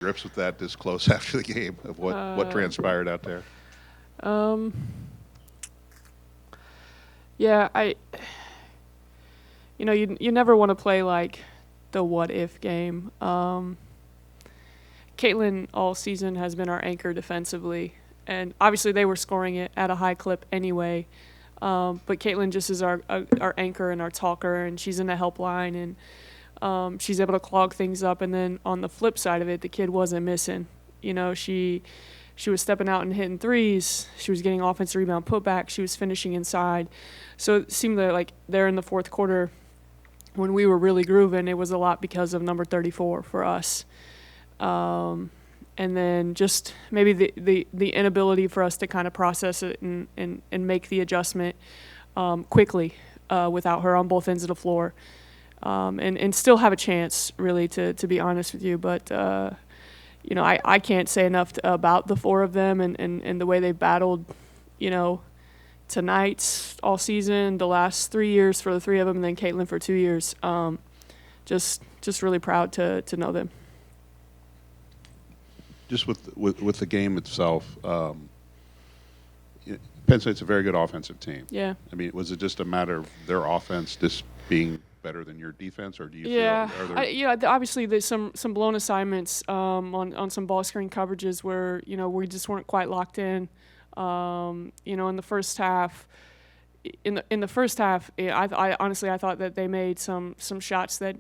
grips with that this close after the game of what transpired out there? Um, yeah, you never want to play like the what if game. Caitlin all season has been our anchor defensively, and obviously they were scoring it at a high clip anyway. But Caitlin just is our anchor and our talker, and she's in the helpline, and she's able to clog things up. And then on the flip side of it, the kid wasn't missing. She was stepping out and hitting threes. She was getting offensive rebound putback. She was finishing inside. So it seemed like there in the fourth quarter, when we were really grooving, it was a lot because of number 34 for us. And then just maybe the inability for us to kind of process it and make the adjustment quickly without her on both ends of the floor, and still have a chance, really, to be honest with you. But, I can't say enough about the four of them and the way they battled, tonight, all season, the last 3 years for the three of them, and then Caitlin for 2 years. Just really proud to know them. Just with the game itself, Penn State's a very good offensive team. Yeah. I mean, was it just a matter of their offense just being better than your defense, or do you feel? Obviously there's some blown assignments on some ball screen coverages where we just weren't quite locked in. In the first half. In the first half, I honestly thought that they made some shots that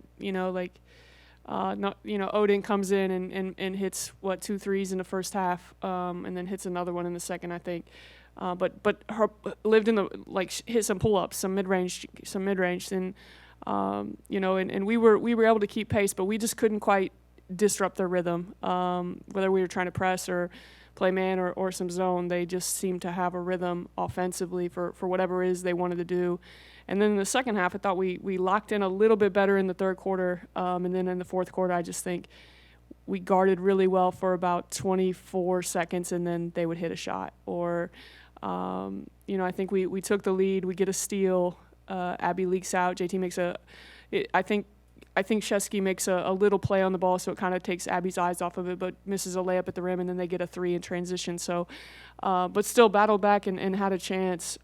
Odin comes in and hits 2 threes in the first half, and then hits another one in the second, I think. But her lived in hit some pull ups, some mid range, and and we were able to keep pace, but we just couldn't quite disrupt their rhythm. Whether we were trying to press or play man or some zone, they just seemed to have a rhythm offensively for whatever it is they wanted to do. And then in the second half, I thought we locked in a little bit better in the third quarter. And then in the fourth quarter, I just think we guarded really well for about 24 seconds, and then they would hit a shot. Or, I think we took the lead. We get a steal. Abby leaks out. JT makes I think Shesky makes a little play on the ball, so it kind of takes Abby's eyes off of it, but misses a layup at the rim, and then they get a 3 in transition. So, but still battled back and had a chance.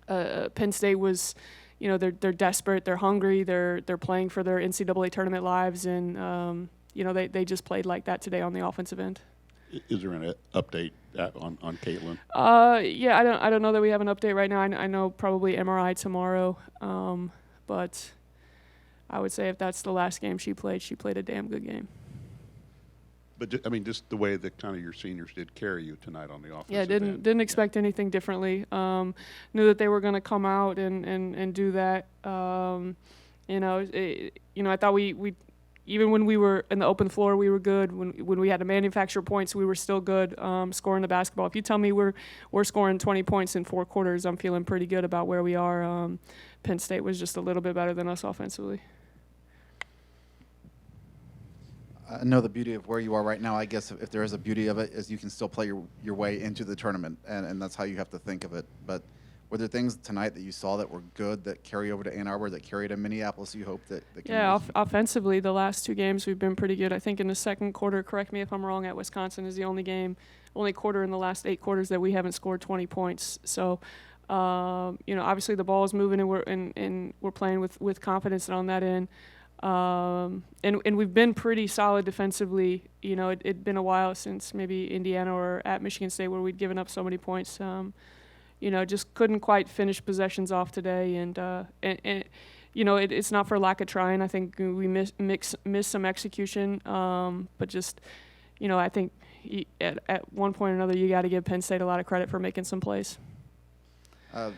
Penn State was, they're desperate, they're hungry, they're playing for their NCAA tournament lives, and they just played like that today on the offensive end. Is there an update on Caitlin? Yeah, I don't know that we have an update right now. I know probably MRI tomorrow, but I would say if that's the last game she played a damn good game. But just the way that kind of your seniors did carry you tonight on the offensive end. Yeah, didn't expect anything differently. Knew that they were going to come out and do that. I thought we even when we were in the open floor, we were good. When we had to manufacture points, we were still good scoring the basketball. If you tell me we're scoring 20 points in 4 quarters, I'm feeling pretty good about where we are. Penn State was just a little bit better than us offensively. I know the beauty of where you are right now. I guess if there is a beauty of it, is you can still play your way into the tournament, and that's how you have to think of it. But were there things tonight that you saw that were good that carry over to Ann Arbor, that carry to Minneapolis? You hope that offensively, the last 2 games we've been pretty good. I think in the second quarter, correct me if I'm wrong, at Wisconsin is the only quarter in the last 8 quarters that we haven't scored 20 points. So, obviously the ball is moving, and we're playing with confidence on that end. And we've been pretty solid defensively. It'd been a while since maybe Indiana or at Michigan State where we'd given up so many points. Just couldn't quite finish possessions off today, and it's not for lack of trying. I think we missed some execution, but just I think at one point or another you got to give Penn State a lot of credit for making some plays. I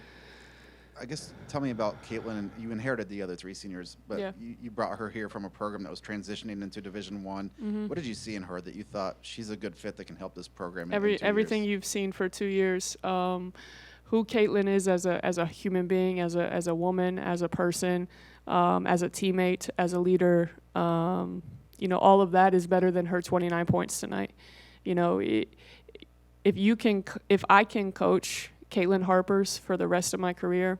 guess tell me about Caitlin. You inherited the other 3 seniors, but yeah. you brought her here from a program that was transitioning into Division I. Mm-hmm. What did you see in her that you thought she's a good fit that can help this program? Everything you've seen for 2 years. Who Caitlin is as a human being, as a woman, as a person, as a teammate, as a leader. All of that is better than her 29 points tonight. If I can coach Caitlin Harpers for the rest of my career,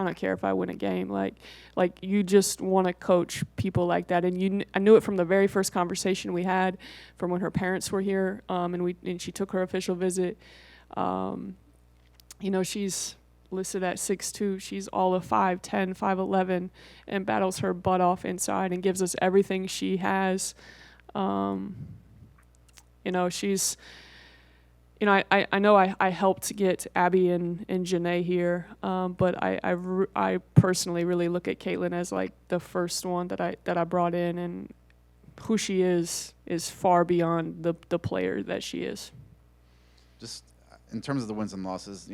don't care if I win a game. Like you just want to coach people like that. And I knew it from the very first conversation we had, from when her parents were here, and she took her official visit. She's listed at 6'2". She's all of 5'10", 5'11", and battles her butt off inside and gives us everything she has. She's, I know I helped get Abby and Janae here, but I personally really look at Caitlin as like the first one that I brought in, and who she is far beyond the player that she is. Just in terms of the wins and losses,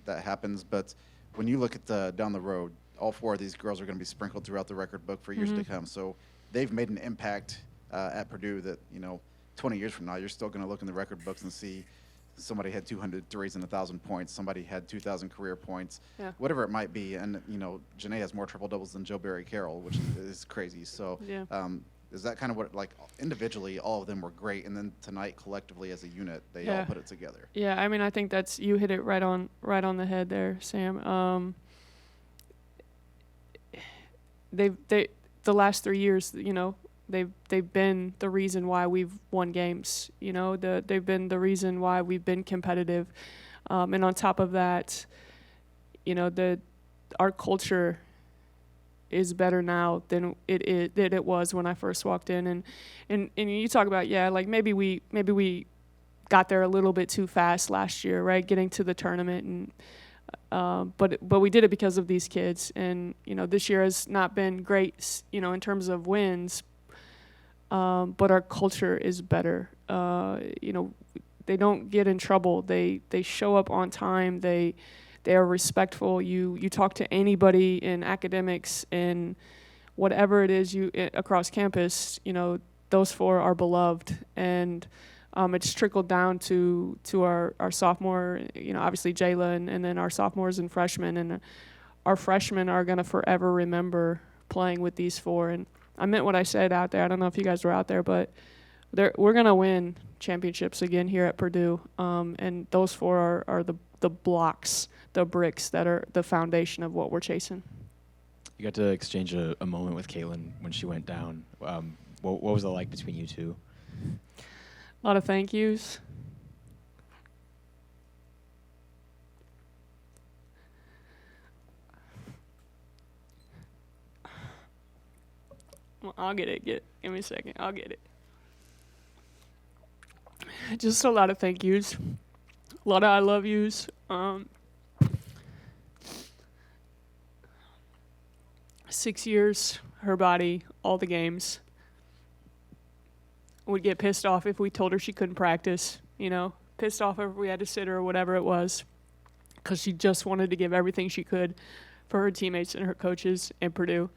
that happens. But when you look at down the road, all 4 of these girls are going to be sprinkled throughout the record book for years to come. So they've made an impact at Purdue that 20 years from now, you're still going to look in the record books and see somebody had 200 threes and 1,000 points. Somebody had 2,000 career points, whatever it might be. And, Janae has more triple doubles than Joe Barry Carroll, which is crazy. So is that kind of what, like, individually, all of them were great, and then tonight, collectively, as a unit, they all put it together? Yeah, I mean, I think you hit it right on the head there, Sam. The last 3 years, they've been the reason why we've won games. They've been the reason why we've been competitive. And on top of that, our culture is better now than it was when I first walked in. And you talk about, like maybe we got there a little bit too fast last year, right? Getting to the tournament, and but we did it because of these kids. And this year has not been great, in terms of wins. But our culture is better. They don't get in trouble. They show up on time. They are respectful. You talk to anybody in academics and whatever it is across campus. Those 4 are beloved, and it's trickled down to our sophomore. Obviously Jayla, and then our sophomores and freshmen, and our freshmen are gonna forever remember playing with these 4. And I meant what I said out there. I don't know if you guys were out there, but we're going to win championships again here at Purdue. And those 4 are the blocks, the bricks that are the foundation of what we're chasing. You got to exchange a moment with Caitlin when she went down. What was it like between you two? A lot of thank yous. I'll get it. Give me a second. I'll get it. Just a lot of thank yous. A lot of I love yous. 6 years, her body, all the games. Would get pissed off if we told her she couldn't practice. Pissed off if we had to sit her or whatever it was, because she just wanted to give everything she could for her teammates and her coaches in Purdue.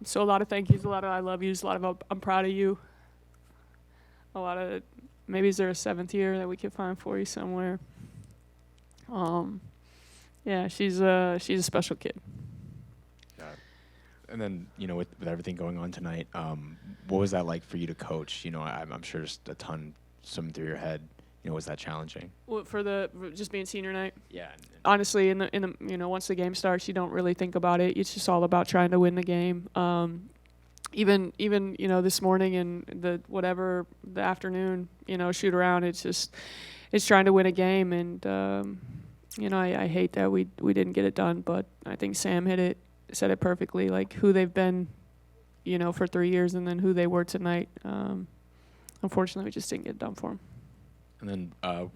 So a lot of thank yous, a lot of I love yous, a lot of I'm proud of you. A lot of, maybe is there a 7th year that we could find for you somewhere? She's a special kid. And then, with everything going on tonight, what was that like for you to coach? I'm sure just a ton swimming through your head. Was that challenging? Well, for just being senior night? Yeah. Honestly, in the once the game starts, you don't really think about it. It's just all about trying to win the game. Even this morning and the afternoon, shoot around. It's trying to win a game, and I hate that we didn't get it done. But I think Sam said it perfectly. Like who they've been, for 3 years, and then who they were tonight. Unfortunately, we just didn't get it done for them. And then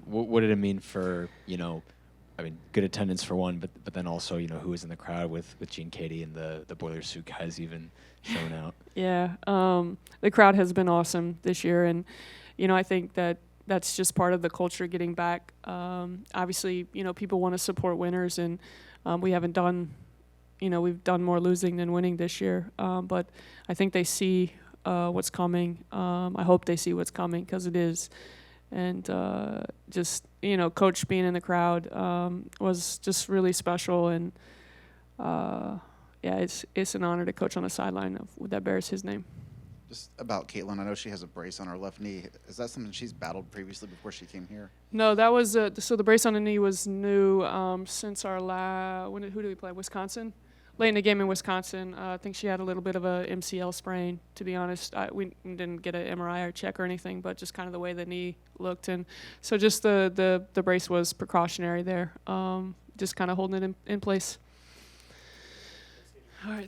what did it mean for, good attendance for one, but then also, who was in the crowd with Jean Katie and the Boiler Suit guys even showing out? Yeah, the crowd has been awesome this year, and, I think that's just part of the culture getting back. Obviously, people want to support winners, and we haven't done, we've done more losing than winning this year, but I think they see what's coming. I hope they see what's coming, because it is. And just, Coach being in the crowd was just really special. And, it's an honor to coach on the sideline that bears his name. Just about Caitlin, I know she has a brace on her left knee. Is that something she's battled previously before she came here? No, that was so the brace on the knee was new since our who did we play? Wisconsin. Late in the game in Wisconsin, I think she had a little bit of a MCL sprain. To be honest, we didn't get an MRI or check or anything, but just kind of the way the knee looked, and so just the brace was precautionary there, just kind of holding it in place.